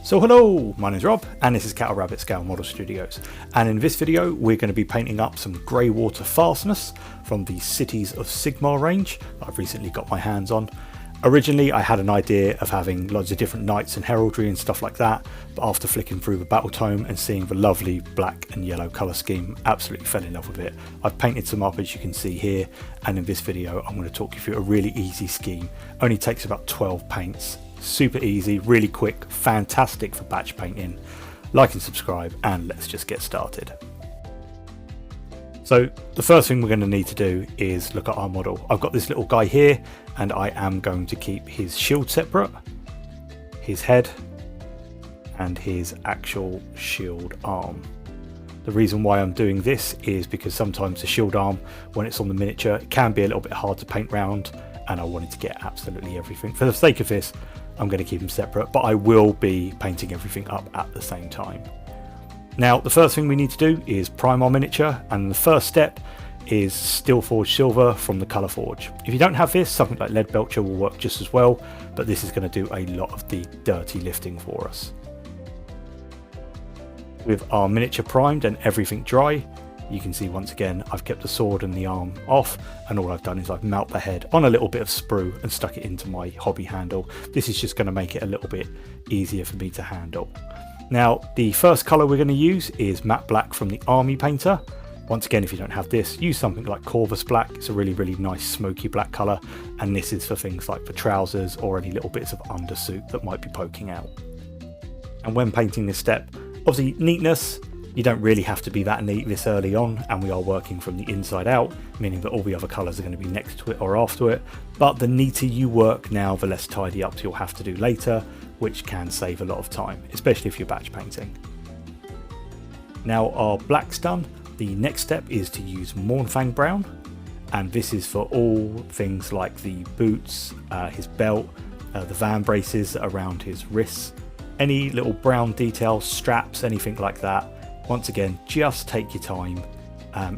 So hello, my name is Rob and this is Cattle Rabbit Scale Model Studios, and in this video we're going to be painting up some Greywater Fastness from the Cities of Sigmar range that I've recently got my hands on. Originally I had an idea of having loads of different knights and heraldry and stuff like that, but after flicking through the battle tome and seeing the lovely black and yellow colour scheme, absolutely fell in love with it. I've painted some up as you can see here, and in this video I'm going to talk you through a really easy scheme. Only takes about 12 paints. Super easy, really quick, fantastic for batch painting. Like and subscribe, and let's just get started. So the first thing we're going to need to do is look at our model. I've got this little guy here and I am going to keep his shield separate, his head and his actual shield arm. The reason why I'm doing this is because sometimes the shield arm, when it's on the miniature, it can be a little bit hard to paint round, and I wanted to get absolutely everything. For the sake of this, I'm going to keep them separate, but I will be painting everything up at the same time. Now, the first thing we need to do is prime our miniature, and the first step is Steel Forged Silver from the Colour Forge. If you don't have this, something like Lead Belcher will work just as well, but this is going to do a lot of the dirty lifting for us. With our miniature primed and everything dry, you can see once again I've kept the sword and the arm off, and all I've done is I've mounted the head on a little bit of sprue and stuck it into my hobby handle. This is just going to make it a little bit easier for me to handle. Now, the first colour we're going to use is matte black from the Army Painter. Once again, if you don't have this, use something like Corvus Black. It's a really nice smoky black colour, and this is for things like the trousers or any little bits of undersuit that might be poking out. And when painting this step, obviously neatness, you don't really have to be that neat this early on, and we are working from the inside out, meaning that all the other colours are going to be next to it or after it. But the neater you work now, the less tidy up you'll have to do later, which can save a lot of time, especially if you're batch painting. Now our black's done, the next step is to use Mournfang Brown, and this is for all things like the boots, his belt, the van braces around his wrists, any little brown details, straps, anything like that. Once again, just take your time,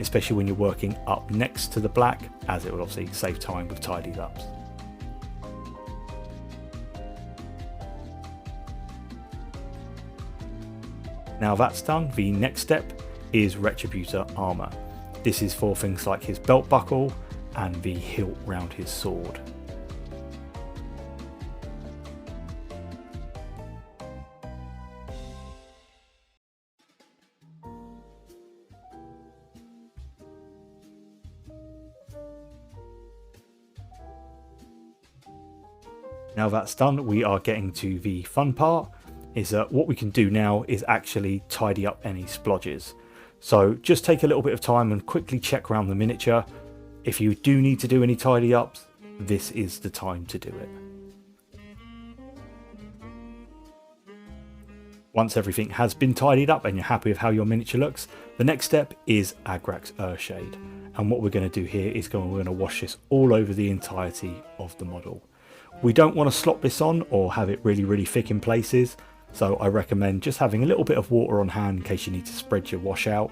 especially when you're working up next to the black, as it will obviously save time with tidies ups. Now that's done, the next step is Retributor Armour. This is for things like his belt buckle and the hilt round his sword. Now that's done, we are getting to the fun part, is that what we can do now is actually tidy up any splodges. So just take a little bit of time and quickly check around the miniature. If you do need to do any tidy ups, this is the time to do it. Once everything has been tidied up and you're happy with how your miniature looks, the next step is Agrax Earthshade. And what we're going to do here is we're going to wash this all over the entirety of the model. We don't want to slop this on or have it really thick in places, so I recommend just having a little bit of water on hand in case you need to spread your wash out,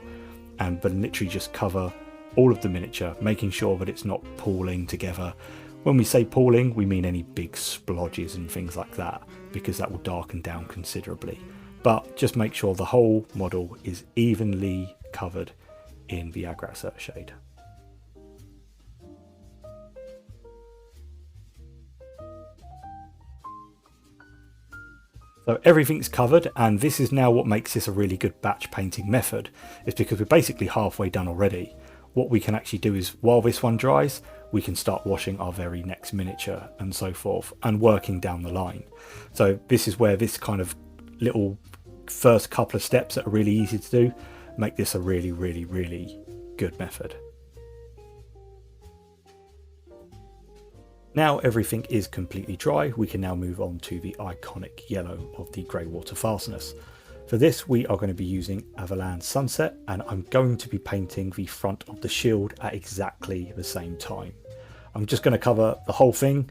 but literally just cover all of the miniature, making sure that it's not pooling together. When we say pooling, we mean any big splodges and things like that, because that will darken down considerably. But just make sure the whole model is evenly covered in the Agrax Earthshade. So everything's covered, and this is now what makes this a really good batch painting method, is because we're basically halfway done already. What we can actually do is, while this one dries, we can start washing our very next miniature and so forth, and working down the line. So this is where this kind of little first couple of steps that are really easy to do make this a really good method. Now everything is completely dry, we can now move on to the iconic yellow of the Greywater Fastness. For this we are going to be using Avalan Sunset, and I'm going to be painting the front of the shield at exactly the same time. I'm just going to cover the whole thing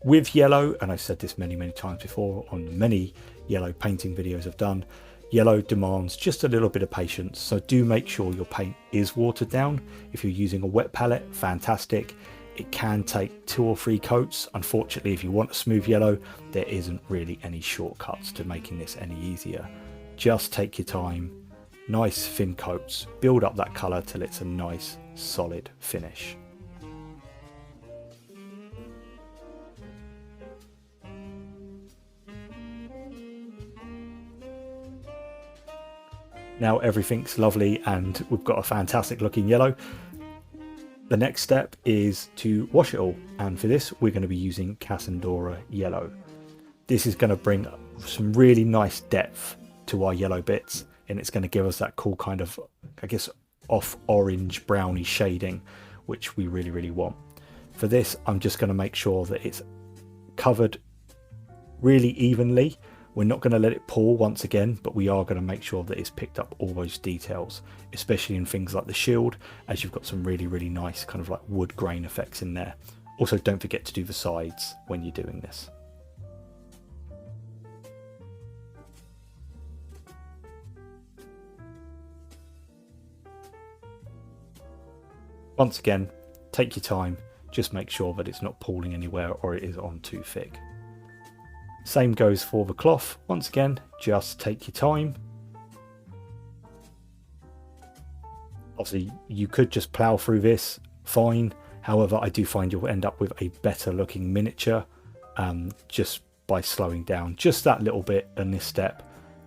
with yellow, and I've said this many times before on many yellow painting videos I've done. Yellow demands just a little bit of patience, so do make sure your paint is watered down. If you're using a wet palette, fantastic. It can take 2 or 3 coats. Unfortunately, if you want a smooth yellow, there isn't really any shortcuts to making this any easier. Just take your time, nice thin coats, build up that colour till it's a nice solid finish. Now everything's lovely and we've got a fantastic looking yellow. The next step is to wash it all, and for this we're going to be using Casandora yellow. This is going to bring some really nice depth to our yellow bits, and it's going to give us that cool kind of, I guess, off orange browny shading, which we really want. For this I'm just going to make sure that it's covered really evenly. We're not going to let it pour once again, but we are going to make sure that it's picked up all those details, especially in things like the shield, as you've got some really nice kind of like wood grain effects in there. Also, don't forget to do the sides when you're doing this. Once again, take your time, just make sure that it's not pooling anywhere or it is on too thick. Same goes for the cloth. Once again, just take your time. Obviously, you could just plow through this, fine. However, I do find you'll end up with a better looking miniature just by slowing down just that little bit in this step,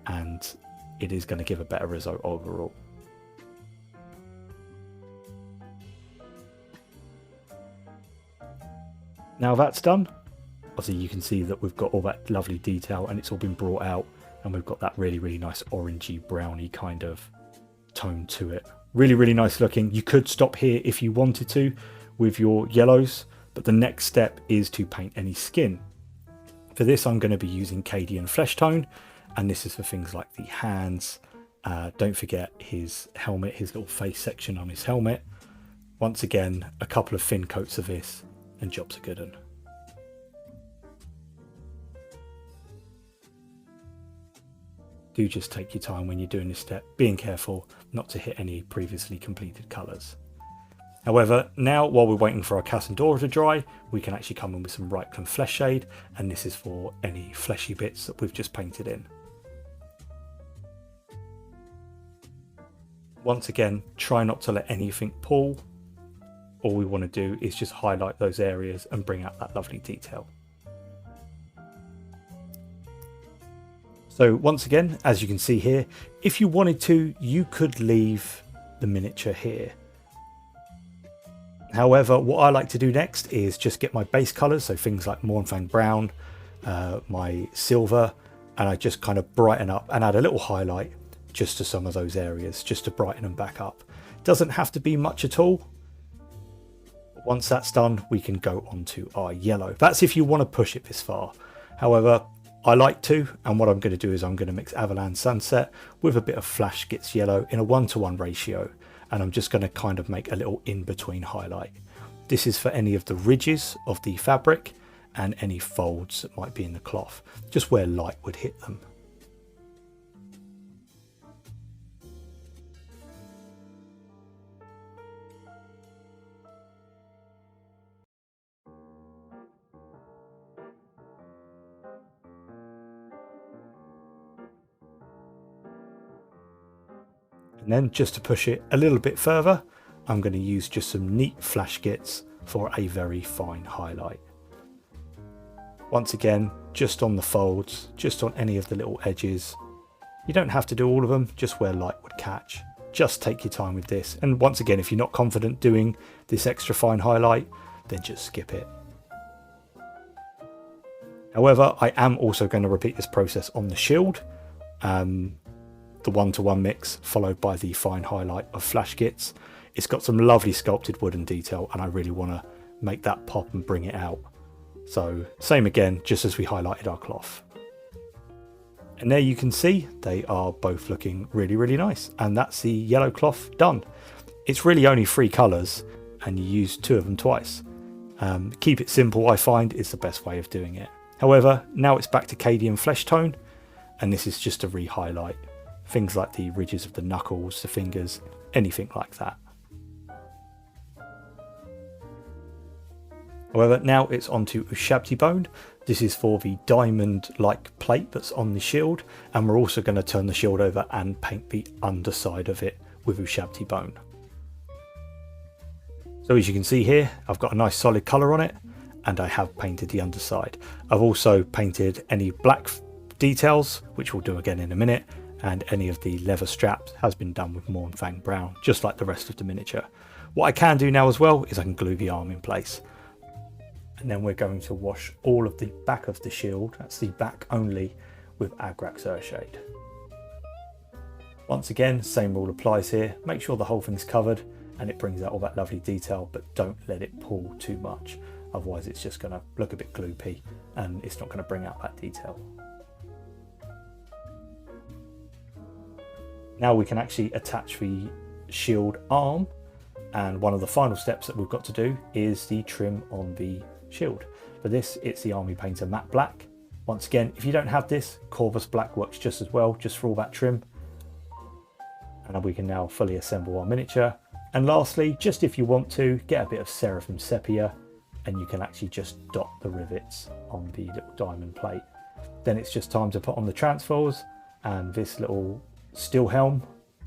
and it is going to give a better result overall. Now that's done. Obviously you can see that we've got all that lovely detail and it's all been brought out, and we've got that really nice orangey browny kind of tone to it. Really nice looking. You could stop here if you wanted to with your yellows, but the next step is to paint any skin. For this I'm going to be using Cadian Flesh Tone, and this is for things like the hands. Don't forget his helmet, his little face section on his helmet. Once again, a couple of thin coats of this and job's a good one. Do just take your time when you're doing this step, being careful not to hit any previously completed colours. However, now while we're waiting for our Casandora to dry, we can actually come in with some Reikland Flesh Shade, and this is for any fleshy bits that we've just painted in. Once again, try not to let anything pull. All we want to do is just highlight those areas and bring out that lovely detail. So once again, as you can see here, if you wanted to, you could leave the miniature here. However, what I like to do next is just get my base colours, so things like Mournfang Brown, my silver, and I just kind of brighten up and add a little highlight just to some of those areas, just to brighten them back up. Doesn't have to be much at all. Once that's done, we can go on to our yellow. That's if you want to push it this far. However, I like to, and what I'm going to do is I'm going to mix Avalan Sunset with a bit of Flash Gits Yellow in a 1:1 ratio, and I'm just going to kind of make a little in-between highlight. This is for any of the ridges of the fabric and any folds that might be in the cloth, just where light would hit them. And then just to push it a little bit further, I'm going to use just some neat Flash Gits for a very fine highlight. Once again, just on the folds, just on any of the little edges. You don't have to do all of them, just where light would catch. Just take your time with this. And once again, if you're not confident doing this extra fine highlight, then just skip it. However, I am also going to repeat this process on the shield. The 1:1 mix followed by the fine highlight of Flash Gits. It's got some lovely sculpted wooden detail and I really want to make that pop and bring it out. So same again, just as we highlighted our cloth. And there you can see they are both looking really nice, and that's the yellow cloth done. It's really only 3 colours and you use 2 of them twice. Keep it simple, I find, is the best way of doing it. However, now it's back to Cadian Flesh Tone, and this is just a re-highlight. Things like the ridges of the knuckles, the fingers, anything like that. However, now it's onto Ushabti bone. This is for the diamond-like plate that's on the shield, and we're also going to turn the shield over and paint the underside of it with Ushabti bone. So as you can see here, I've got a nice solid colour on it, and I have painted the underside. I've also painted any black details, which we'll do again in a minute, and any of the leather straps has been done with Mournfang brown, just like the rest of the miniature. What I can do now as well is I can glue the arm in place. And then we're going to wash all of the back of the shield, that's the back only, with Agrax Earthshade. Once again, same rule applies here. Make sure the whole thing's covered and it brings out all that lovely detail, but don't let it pull too much. Otherwise it's just going to look a bit gloopy and it's not going to bring out that detail. Now we can actually attach the shield arm, and one of the final steps that we've got to do is the trim on the shield. For this, it's the Army Painter Matte Black. Once again, if you don't have this, Corvus Black works just as well, just for all that trim. And we can now fully assemble our miniature. And lastly, just if you want to, get a bit of Seraphim Sepia, and you can actually just dot the rivets on the little diamond plate. Then it's just time to put on the transfers, and this little steel helm,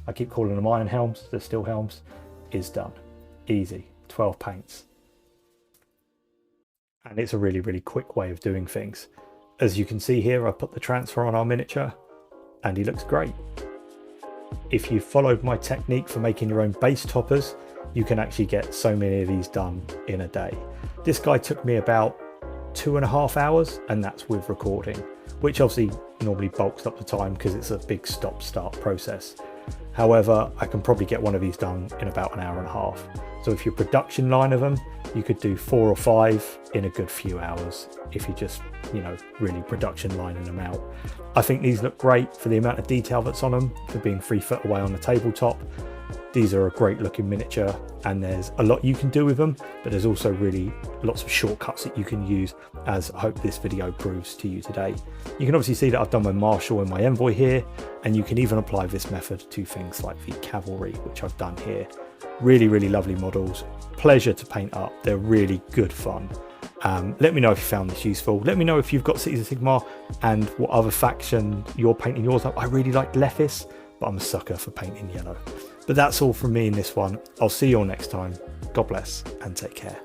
I keep calling them iron helms, the steel helms, is done. Easy, 12 paints. And it's a really, really quick way of doing things. As you can see here, I put the transfer on our miniature and he looks great. If you followed my technique for making your own base toppers, you can actually get so many of these done in a day. This guy took me about 2.5 hours, and that's with recording, which obviously normally bulks up the time because it's a big stop-start process. However, I can probably get one of these done in about 1.5 hours. So if your production line of them, you could do 4 or 5 in a good few hours if you just, really production lining them out. I think these look great for the amount of detail that's on them, for being 3 foot away on the tabletop. These are a great looking miniature, and there's a lot you can do with them, but there's also really lots of shortcuts that you can use, as I hope this video proves to you today. You can obviously see that I've done my Marshal and my Envoy here, and you can even apply this method to things like the Cavalry, which I've done here. Really, really lovely models, pleasure to paint up, they're really good fun. Let me know if you found this useful. Let me know if you've got Cities of Sigmar and what other faction you're painting yours up. I really like Lethis, but I'm a sucker for painting yellow. But that's all from me in this one. I'll see you all next time. God bless and take care.